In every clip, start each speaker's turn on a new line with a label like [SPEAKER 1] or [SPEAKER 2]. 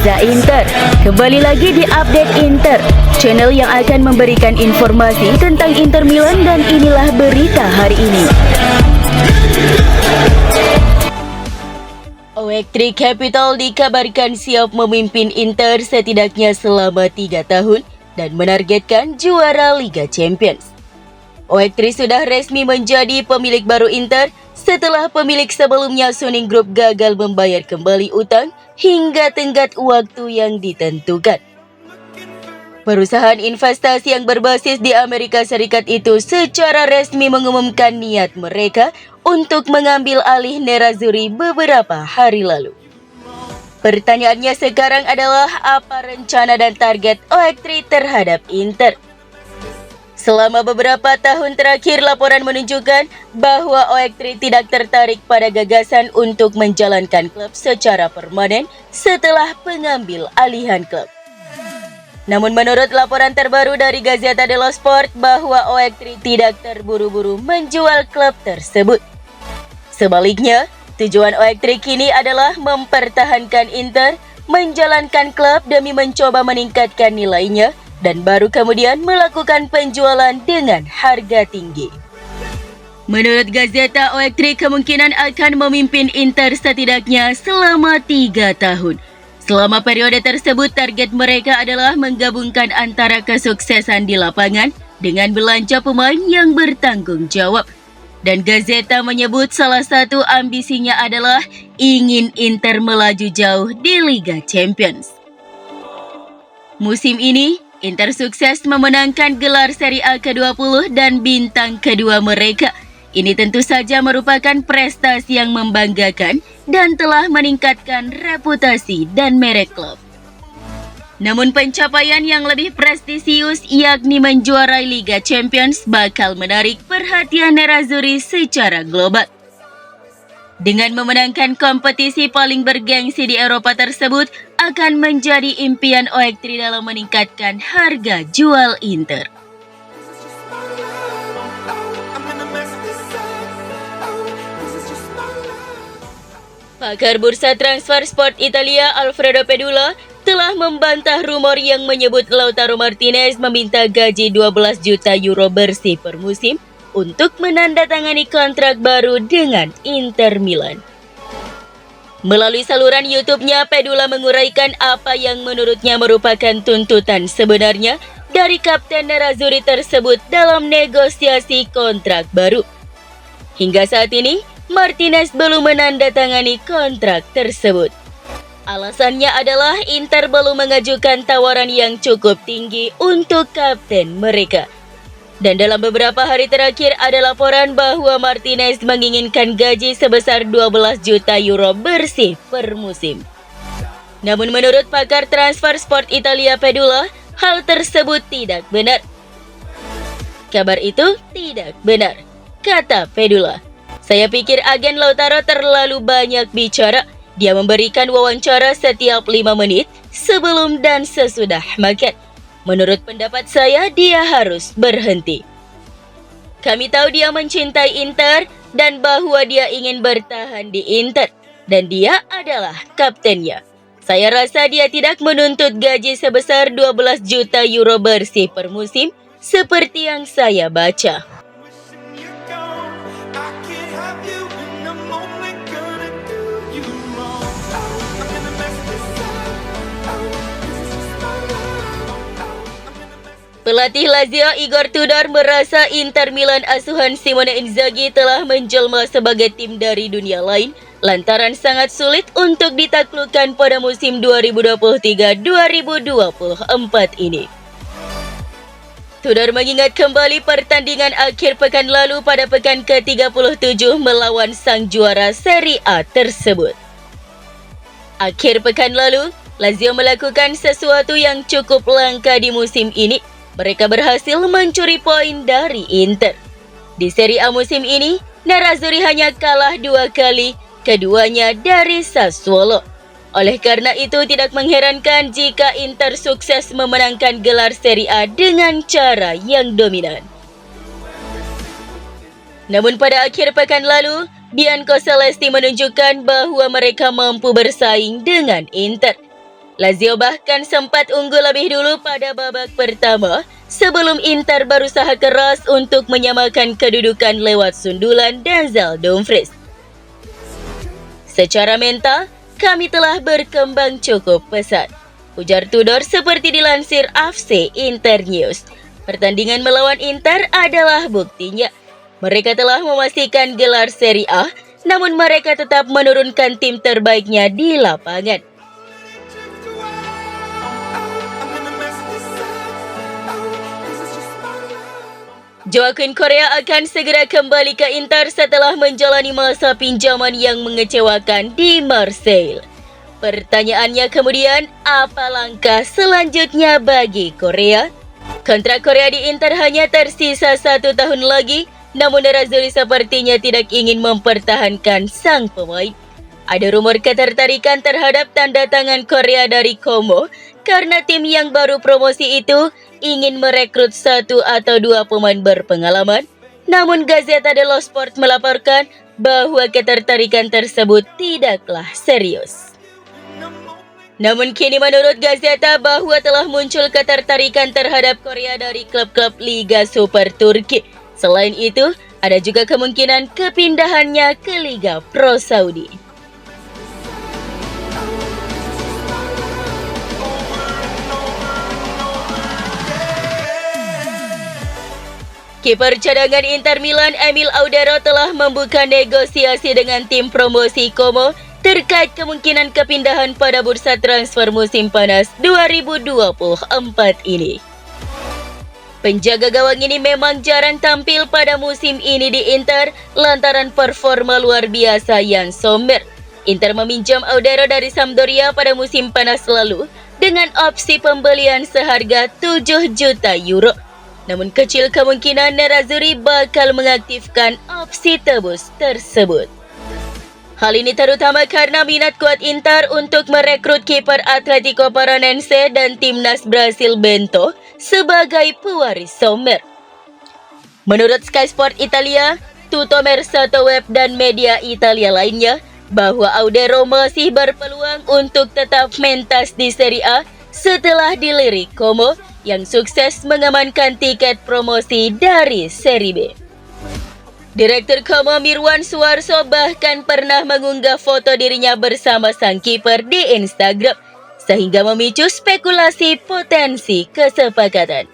[SPEAKER 1] Reza Inter. Kembali lagi di Update Inter, channel yang akan memberikan informasi tentang Inter Milan, dan inilah berita hari ini.
[SPEAKER 2] Oektri Capital dikabarkan siap memimpin Inter setidaknya selama 3 tahun dan menargetkan juara Liga Champions. Oektri sudah resmi menjadi pemilik baru Inter setelah pemilik sebelumnya Suning Group gagal membayar kembali utang hingga tenggat waktu yang ditentukan. Perusahaan investasi yang berbasis di Amerika Serikat itu secara resmi mengumumkan niat mereka untuk mengambil alih Nerazzurri beberapa hari lalu. Pertanyaannya sekarang adalah, apa rencana dan target Oektri terhadap Inter? Selama beberapa tahun terakhir, laporan menunjukkan bahwa Oektri tidak tertarik pada gagasan untuk menjalankan klub secara permanen setelah pengambil alihan klub. Namun menurut laporan terbaru dari Gazzetta dello Sport bahwa Oektri tidak terburu-buru menjual klub tersebut. Sebaliknya, tujuan Oektri kini adalah mempertahankan Inter, menjalankan klub demi mencoba meningkatkan nilainya, dan baru kemudian melakukan penjualan dengan harga tinggi. Menurut Gazzetta, Oektri kemungkinan akan memimpin Inter setidaknya selama 3 tahun. Selama periode tersebut, target mereka adalah menggabungkan antara kesuksesan di lapangan dengan belanja pemain yang bertanggung jawab. Dan Gazzetta menyebut salah satu ambisinya adalah ingin Inter melaju jauh di Liga Champions. Musim ini, Inter sukses memenangkan gelar Serie A ke-20 dan bintang kedua mereka. Ini tentu saja merupakan prestasi yang membanggakan dan telah meningkatkan reputasi dan merek klub. Namun pencapaian yang lebih prestisius, yakni menjuarai Liga Champions, bakal menarik perhatian Nerazzurri secara global. Dengan memenangkan kompetisi paling bergengsi di Eropa tersebut, akan menjadi impian Oektri dalam meningkatkan harga jual Inter. Pakar bursa transfer Sport Italia Alfredo Pedula telah membantah rumor yang menyebut Lautaro Martinez meminta gaji 12 juta euro bersih per musim untuk menandatangani kontrak baru dengan Inter Milan. Melalui saluran YouTube-nya, Pedula menguraikan apa yang menurutnya merupakan tuntutan sebenarnya dari kapten Nerazzurri tersebut dalam negosiasi kontrak baru. Hingga saat ini, Martinez belum menandatangani kontrak tersebut. Alasannya adalah Inter belum mengajukan tawaran yang cukup tinggi untuk kapten mereka. Dan dalam beberapa hari terakhir ada laporan bahwa Martinez menginginkan gaji sebesar 12 juta euro bersih per musim. Namun menurut pakar transfer Sport Italia Pedula, hal tersebut tidak benar. Kabar itu tidak benar, kata Pedula. Saya pikir agen Lautaro terlalu banyak bicara. Dia memberikan wawancara setiap 5 menit sebelum dan sesudah makan. Menurut pendapat saya, dia harus berhenti. Kami tahu dia mencintai Inter dan bahwa dia ingin bertahan di Inter. Dan dia adalah kaptennya. Saya rasa dia tidak menuntut gaji sebesar 12 juta euro bersih per musim seperti yang saya baca. Pelatih Lazio Igor Tudor merasa Inter Milan asuhan Simone Inzaghi telah menjelma sebagai tim dari dunia lain lantaran sangat sulit untuk ditaklukkan pada musim 2023-2024 ini. Tudor mengingat kembali pertandingan akhir pekan lalu pada pekan ke-37 melawan sang juara Serie A tersebut. Akhir pekan lalu, Lazio melakukan sesuatu yang cukup langka di musim ini. Mereka berhasil mencuri poin dari Inter. Di Serie A musim ini, Nerazzurri hanya kalah 2 kali, keduanya dari Sassuolo. Oleh karena itu tidak mengherankan jika Inter sukses memenangkan gelar Serie A dengan cara yang dominan. Namun pada akhir pekan lalu, Bianco Celesti menunjukkan bahwa mereka mampu bersaing dengan Inter. Lazio bahkan sempat unggul lebih dulu pada babak pertama sebelum Inter berusaha keras untuk menyamakan kedudukan lewat sundulan Denzel Dumfries. Secara mental, kami telah berkembang cukup pesat, ujar Tudor seperti dilansir AFC Internews. Pertandingan melawan Inter adalah buktinya. Mereka telah memastikan gelar Serie A, namun mereka tetap menurunkan tim terbaiknya di lapangan. Joaquin Correa akan segera kembali ke Inter setelah menjalani masa pinjaman yang mengecewakan di Marseille. Pertanyaannya kemudian, apa langkah selanjutnya bagi Correa? Kontrak Correa di Inter hanya tersisa 1 tahun lagi, namun Nerazzurri sepertinya tidak ingin mempertahankan sang pemain. Ada rumor ketertarikan terhadap tanda tangan Correa dari Como karena tim yang baru promosi itu ingin merekrut 1 atau 2 pemain berpengalaman. Namun Gazzetta dello Sport melaporkan bahwa ketertarikan tersebut tidaklah serius. Namun kini menurut Gazzetta bahwa telah muncul ketertarikan terhadap Correa dari klub-klub Liga Super Turki. Selain itu, ada juga kemungkinan kepindahannya ke Liga Pro Saudi. Kiper cadangan Inter Milan Emil Audero telah membuka negosiasi dengan tim promosi Como terkait kemungkinan kepindahan pada bursa transfer musim panas 2024 ini. Penjaga gawang ini memang jarang tampil pada musim ini di Inter lantaran performa luar biasa yang somber. Inter meminjam Audero dari Sampdoria pada musim panas lalu dengan opsi pembelian seharga 7 juta euro. Namun kecil kemungkinan Nerazzurri bakal mengaktifkan opsi tebus tersebut. Hal ini terutama karena minat kuat Inter untuk merekrut kiper Atletico Paranense dan timnas Brasil Bento sebagai pewaris Sommer. Menurut Sky Sport Italia, Tutto Mercato Web dan media Italia lainnya, bahwa Audero masih berpeluang untuk tetap mentas di Serie A setelah dilirik Como yang sukses mengamankan tiket promosi dari Serie B. Direktur Como Mirwan Suarso bahkan pernah mengunggah foto dirinya bersama sang kiper di Instagram, sehingga memicu spekulasi potensi kesepakatan.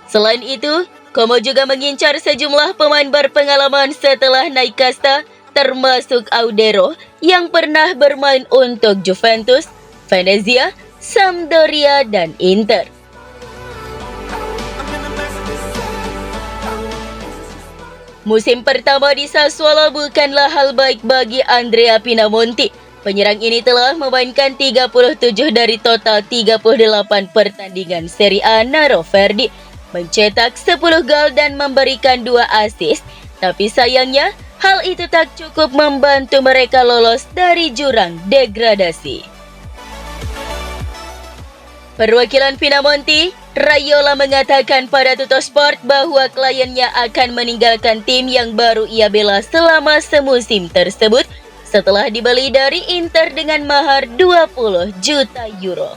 [SPEAKER 2] Selain itu, Como juga mengincar sejumlah pemain berpengalaman setelah naik kasta, termasuk Audero yang pernah bermain untuk Juventus, Venezia, Sampdoria, dan Inter. Musim pertama di Sassuolo bukanlah hal baik bagi Andrea Pinamonti. Penyerang ini telah memainkan 37 dari total 38 pertandingan Serie A Naro Verdi, mencetak 10 gol dan memberikan 2 assist, tapi sayangnya hal itu tak cukup membantu mereka lolos dari jurang degradasi. Perwakilan Pinamonti, Raiola mengatakan pada Tuttosport bahwa kliennya akan meninggalkan tim yang baru ia bela selama semusim tersebut setelah dibeli dari Inter dengan mahar 20 juta euro.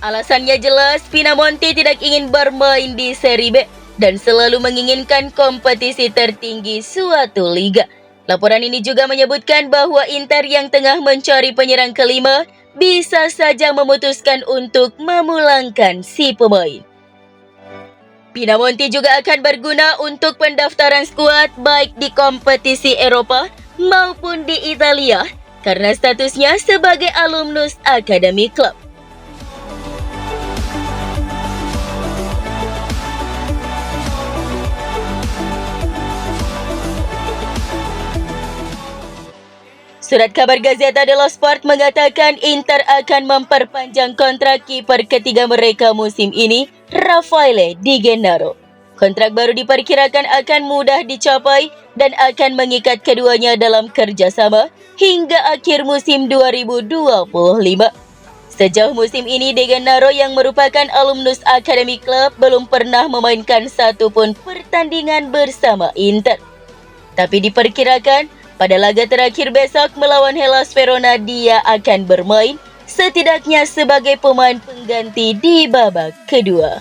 [SPEAKER 2] Alasannya jelas, Pinamonti tidak ingin bermain di Serie B dan selalu menginginkan kompetisi tertinggi suatu liga. Laporan ini juga menyebutkan bahwa Inter yang tengah mencari penyerang kelima bisa saja memutuskan untuk memulangkan si pemain. Pinamonti juga akan berguna untuk pendaftaran skuad baik di kompetisi Eropa maupun di Italia karena statusnya sebagai alumnus akademi klub. Surat kabar Gazzetta dello Sport mengatakan Inter akan memperpanjang kontrak kiper ketiga mereka musim ini, Raffaele Di Gennaro. Kontrak baru diperkirakan akan mudah dicapai dan akan mengikat keduanya dalam kerjasama hingga akhir musim 2025. Sejauh musim ini, Di Gennaro yang merupakan alumnus Academy Club belum pernah memainkan satupun pertandingan bersama Inter. Tapi diperkirakan Pada laga terakhir besok melawan Hellas Verona, dia akan bermain setidaknya sebagai pemain pengganti di babak kedua.